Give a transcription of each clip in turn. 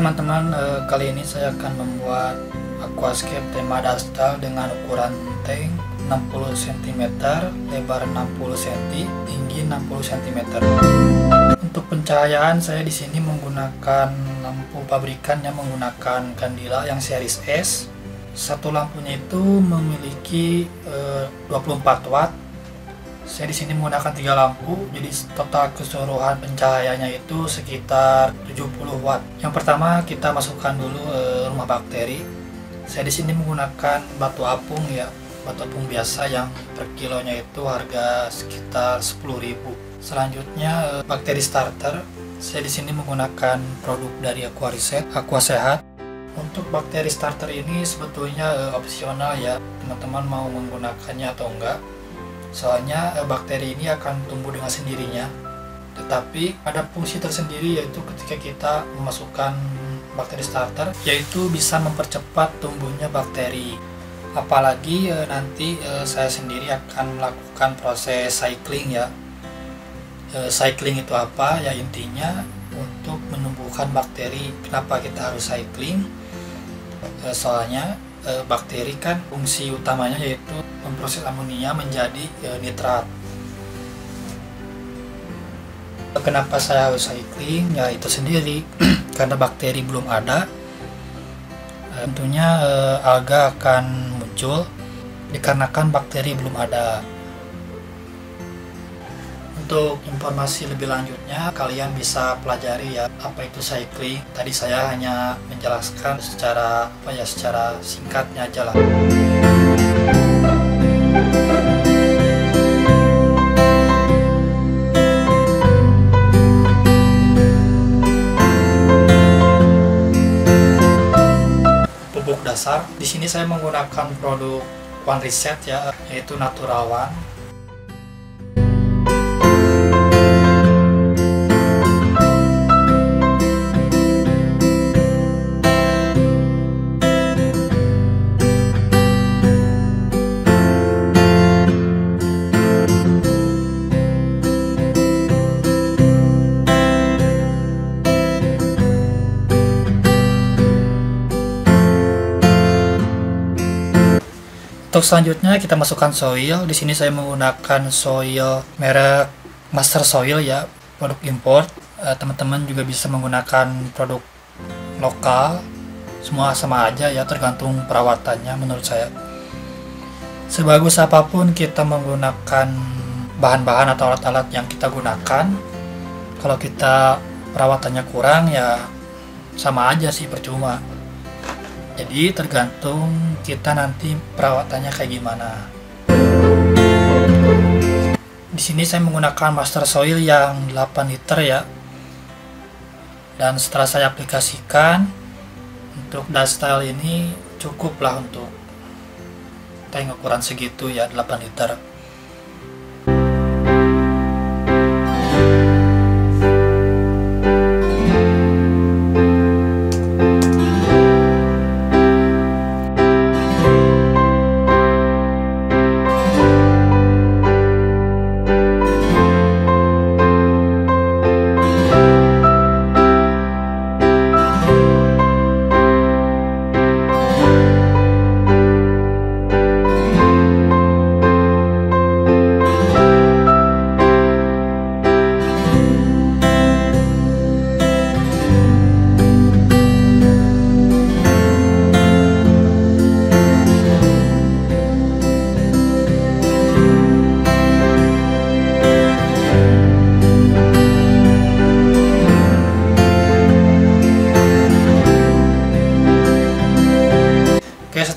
teman-teman, kali ini saya akan membuat aquascape tema dustal dengan ukuran tank 60 cm, lebar 60 cm, tinggi 60 cm. Untuk pencahayaan saya di sini menggunakan lampu pabrikan yang menggunakan kandila yang series S. Satu lampunya itu memiliki 24 watt. Saya di sini menggunakan 3 lampu, jadi total keseluruhan pencahayaannya itu sekitar 70 watt. Yang pertama kita masukkan dulu rumah bakteri. Saya di sini menggunakan batu apung ya, batu apung biasa yang per kilonya itu harga sekitar 10.000. Selanjutnya bakteri starter. Saya di sini menggunakan produk dari Aquareset, Aquasehat. Untuk bakteri starter ini sebetulnya opsional ya, teman-teman mau menggunakannya atau enggak. Soalnya bakteri ini akan tumbuh dengan sendirinya, tetapi ada fungsi tersendiri yaitu ketika kita memasukkan bakteri starter, yaitu bisa mempercepat tumbuhnya bakteri. Apalagi nanti saya sendiri akan melakukan proses cycling ya. Cycling itu apa? Ya intinya untuk menumbuhkan bakteri. Kenapa kita harus cycling? Soalnya bakteri kan fungsi utamanya yaitu memproses amonia menjadi nitrat. Kenapa saya harus cycling? Ya itu sendiri karena bakteri belum ada, tentunya alga akan muncul dikarenakan bakteri belum ada. Untuk informasi lebih lanjutnya kalian bisa pelajari ya apa itu cycling. Tadi saya hanya menjelaskan secara secara singkatnya aja lah. Pupuk dasar. Di sini saya menggunakan produk Aquareset ya, yaitu Natural One. Untuk selanjutnya kita masukkan soil. Di sini saya menggunakan soil merek Master Soil ya, produk import. Teman-teman juga bisa menggunakan produk lokal. Semua sama aja ya, tergantung perawatannya menurut saya. Sebagus apapun kita menggunakan bahan-bahan atau alat-alat yang kita gunakan, kalau kita perawatannya kurang ya sama aja sih, percuma. Jadi tergantung kita nanti perawatannya kayak gimana. Di sini saya menggunakan Master Soil yang 8 liter ya. Dan setelah saya aplikasikan untuk dustal ini cukuplah untuk tank ukuran segitu ya, 8 liter.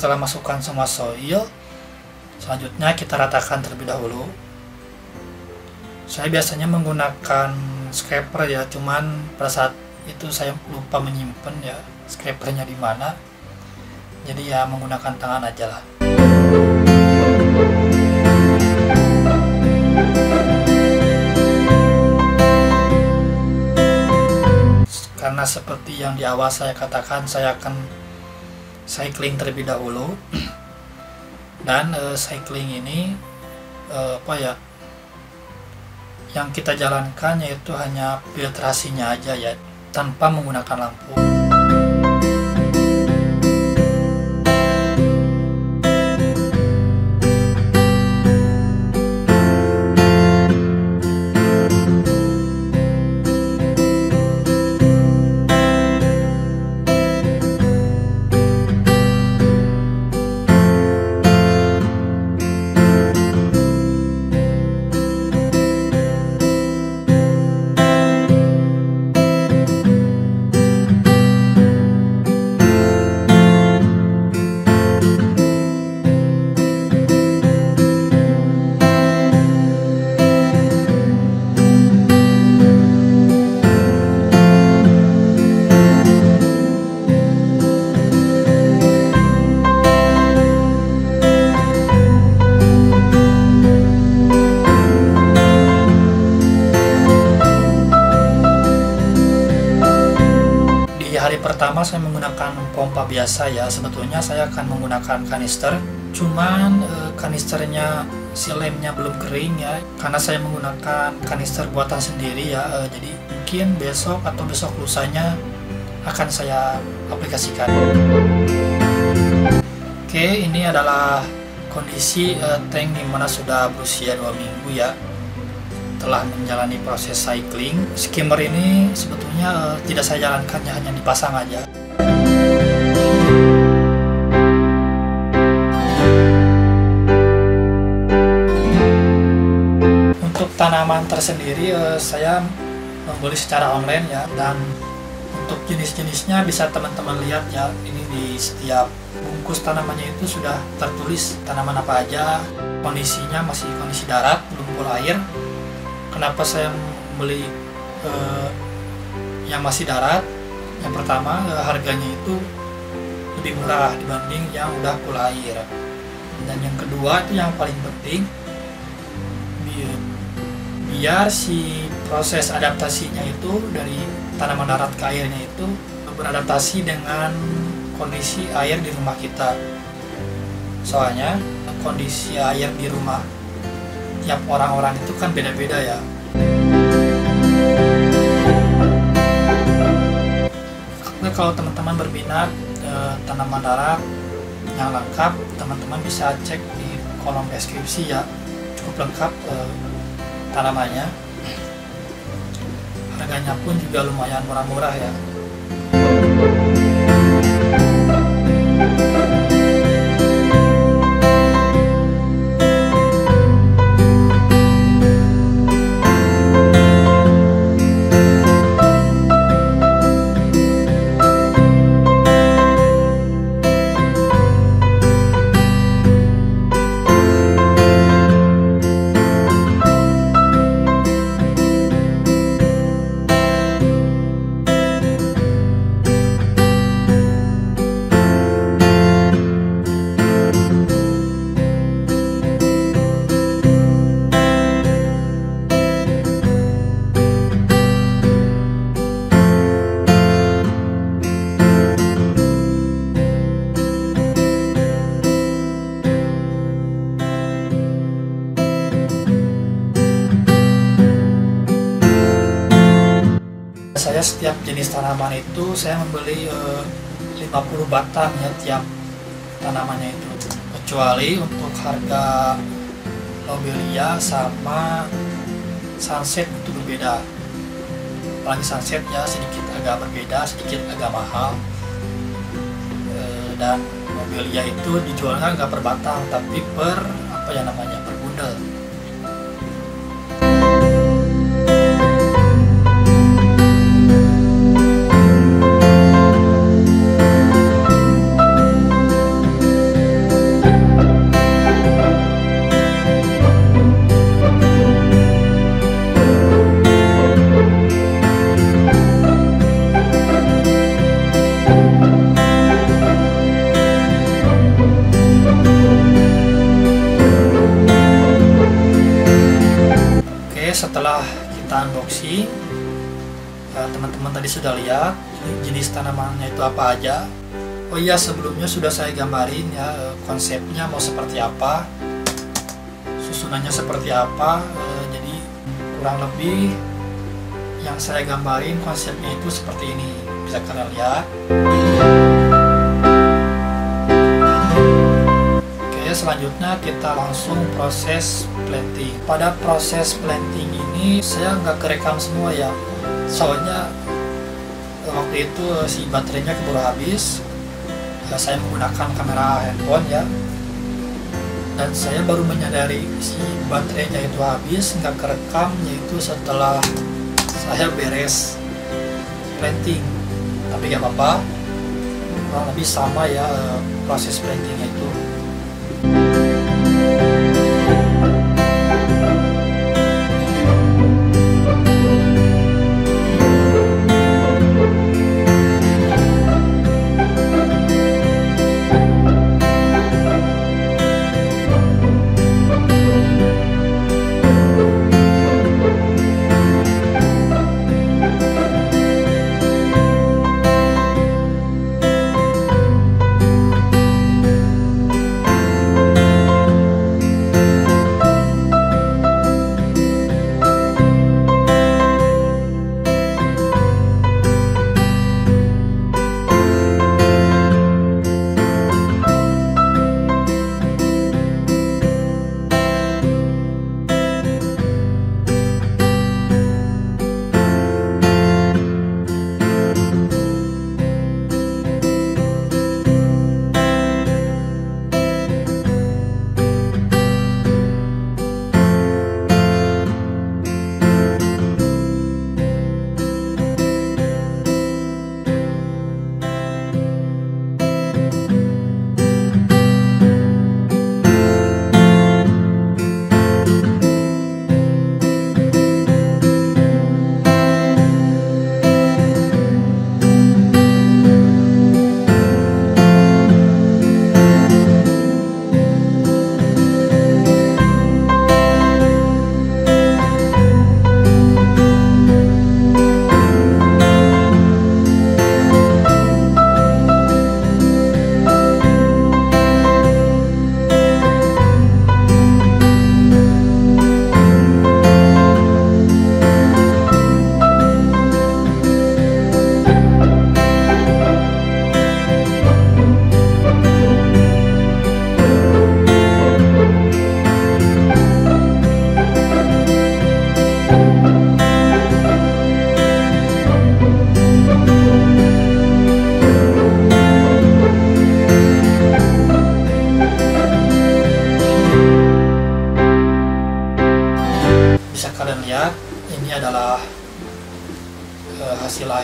Setelah masukkan semua soil, selanjutnya kita ratakan terlebih dahulu. Saya biasanya menggunakan scraper ya, cuman pada saat itu saya lupa menyimpan ya scrapernya di mana, jadi ya menggunakan tangan aja lah. Karena seperti yang di awal saya katakan, saya akan cycling terlebih dahulu. Dan cycling ini yang kita jalankan yaitu hanya filtrasinya aja ya, tanpa menggunakan lampu. hari pertama saya menggunakan pompa biasa ya. Sebetulnya saya akan menggunakan kanister, cuman kanisternya si lemnya belum kering ya, karena saya menggunakan kanister buatan sendiri ya. Jadi mungkin besok atau besok lusanya akan saya aplikasikan. Oke, ini adalah kondisi tank dimana sudah berusia 2 minggu ya, telah menjalani proses cycling. Skimmer ini sebetulnya tidak saya jalankan, hanya dipasang aja. Untuk tanaman tersendiri saya membeli secara online ya, dan untuk jenis-jenisnya bisa teman-teman lihat ya. Ini di setiap bungkus tanamannya itu sudah tertulis tanaman apa aja, kondisinya masih kondisi darat, belum full air. Kenapa saya membeli yang masih darat? Yang pertama, harganya itu lebih murah dibanding yang udah full air. Dan yang kedua, itu yang paling penting, biar si proses adaptasinya itu dari tanaman darat ke airnya itu beradaptasi dengan kondisi air di rumah kita. Soalnya kondisi air di rumah tiap orang-orang itu kan beda-beda ya. Kalau teman-teman berminat tanaman darat yang lengkap, teman-teman bisa cek di kolom deskripsi ya. Cukup lengkap tanamannya. Harganya pun juga lumayan murah-murah ya. Saya setiap jenis tanaman itu saya membeli 50 batang ya tiap tanamannya itu, kecuali untuk harga lobelia sama sunset itu berbeda. Apalagi sunset ya sedikit agak berbeda, sedikit agak mahal. Dan lobelia itu dijualnya nggak per batang tapi per per bundel. Setelah kita unboxing, teman-teman tadi sudah lihat jenis tanamannya itu apa aja. Oh iya, sebelumnya sudah saya gambarin ya konsepnya mau seperti apa, susunannya seperti apa. Jadi kurang lebih yang saya gambarin konsepnya itu seperti ini, bisa kalian lihat. Selanjutnya kita langsung proses planting. Pada proses planting ini saya nggak kerekam semua ya, soalnya waktu itu si baterainya keburu habis. Saya menggunakan kamera handphone ya, dan saya baru menyadari si baterainya itu habis, nggak kerekam, yaitu setelah saya beres planting. Tapi nggak apa-apa, kurang lebih sama ya proses plantingnya itu.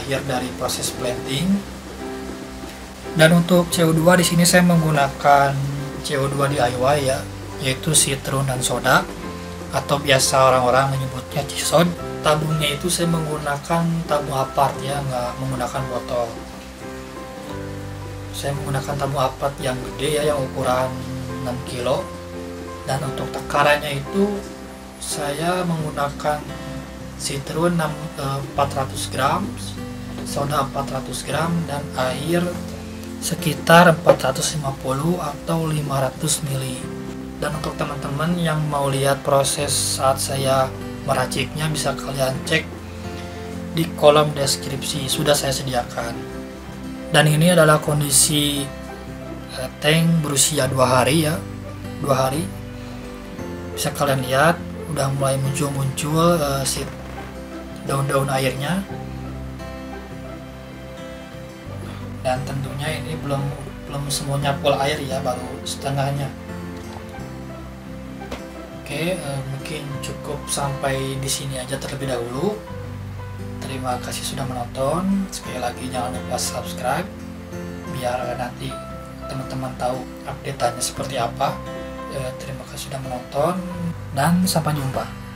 akhir dari proses planting. Dan untuk CO2 di sini saya menggunakan CO2 DIY ya, yaitu citron dan soda, atau biasa orang-orang menyebutnya cisod. Tabungnya itu saya menggunakan tabung apart ya, nggak menggunakan botol. Saya menggunakan tabung apart yang gede ya, yang ukuran 6 kilo. Dan untuk takarannya itu saya menggunakan citron 400 gram, soda 400 gram, dan air sekitar 450 atau 500 ml. Dan untuk teman-teman yang mau lihat proses saat saya meraciknya, bisa kalian cek di kolom deskripsi, sudah saya sediakan. Dan ini adalah kondisi tank berusia 2 hari ya, 2 hari. Bisa kalian lihat udah mulai muncul si daun-daun airnya. Dan tentunya ini belum semuanya full air ya, baru setengahnya. Oke, mungkin cukup sampai di sini aja terlebih dahulu. Terima kasih sudah menonton. Sekali lagi jangan lupa subscribe biar nanti teman-teman tahu update-nya seperti apa. Terima kasih sudah menonton dan sampai jumpa.